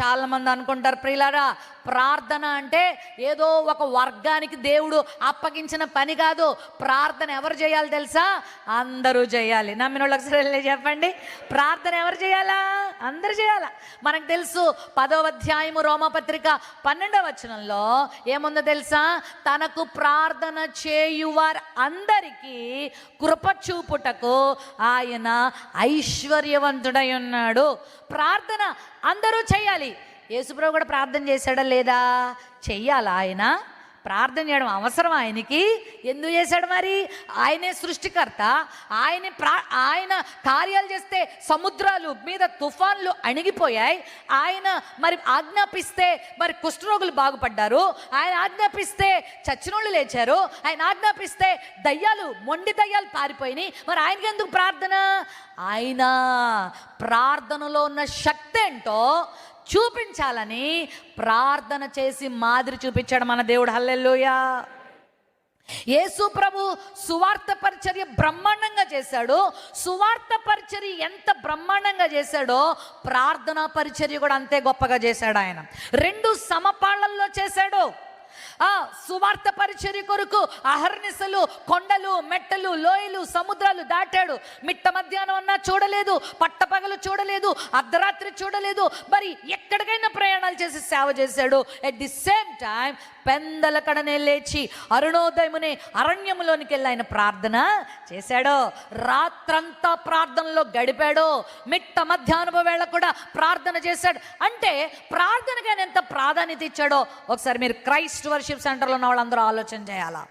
చాలామంది అనుకుంటారు ప్రియులారా, ప్రార్థన అంటే ఏదో ఒక వర్గానికి దేవుడు అప్పగించిన పని కాదు. ప్రార్థన ఎవరు చేయాలి తెలుసా? అందరూ చేయాలి. నమ్మిన వాళ్ళకి సరే చెప్పండి, ప్రార్థన ఎవరు చేయాలా? అందరూ చేయాలా. మనకు తెలుసు 10వ అధ్యాయము రోమపత్రిక 12వ వచనంలో ఏముందో తెలుసా? తనకు ప్రార్థన చేయువారు అందరికీ కృప చూపుటకు ఆయన ఐశ్వర్యవంతుడై ఉన్నాడు. ప్రార్థన అందరూ చేయాలి. యేసుప్రభు కూడా ప్రార్థన చేశాడా లేదా? చెయ్యాలా? ఆయన ప్రార్థన చేయడం అవసరం ఆయనకి. ఎందుకు చేశాడు మరి? ఆయనే సృష్టికర్త. ఆయన కార్యాలు చేస్తే సముద్రాలు మీద తుఫాన్లు అణిగిపోయాయి. ఆయన మరి ఆజ్ఞాపిస్తే మరి కుష్ఠరోగులు బాగుపడ్డారు. ఆయన ఆజ్ఞాపిస్తే చచ్చినోళ్ళు లేచారు. ఆయన ఆజ్ఞాపిస్తే మొండి దయ్యాలు పారిపోయినాయి. మరి ఆయనకి ఎందుకు ప్రార్థన? ఆయన ప్రార్థనలో ఉన్న శక్తి ఏంటో చూపించాలని ప్రార్థన చేసి మాదిరి చూపించాడు మన దేవుడు. హల్లెలూయా. యేసు ప్రభు సువార్త పరిచర్య బ్రహ్మాండంగా చేశాడు. సువార్త పరిచర్య ఎంత బ్రహ్మాండంగా చేశాడో ప్రార్థనా పరిచర్య కూడా అంతే గొప్పగా చేశాడు. ఆయన 2 సమపాళ్లలో చేశాడు. సువార్త పరిచర్య కొరకు అహర్నిశలు, కొండలు, మెట్టలు, లోయలు, సముద్రాలు దాటాడు. మిట్ట మధ్యాహ్నం అన్నా చూడలేదు, పట్టపగలు చూడలేదు, అర్ధరాత్రి చూడలేదు. మరి ఎక్కడికైనా ప్రయాణాలు చేసి సేవ చేశాడు. ఎట్ ది సేమ్ టైం పెందల కడనే లేచి అరుణోదయమునే అరణ్యములోనికి వెళ్ళి ఆయన ప్రార్థన చేశాడు. రాత్రంతా ప్రార్థనలో గడిపాడు. మిట్ట మధ్యాహ్నపు వేళ కూడా ప్రార్థన చేశాడు. అంటే ప్రార్థనకి ఆయన ఎంత ప్రాధాన్యత ఇచ్చాడో ఒకసారి మీరు క్రైస్ట్ వర్షిప్ సెంటర్లో ఉన్న వాళ్ళందరూ ఆలోచన చేయాలా.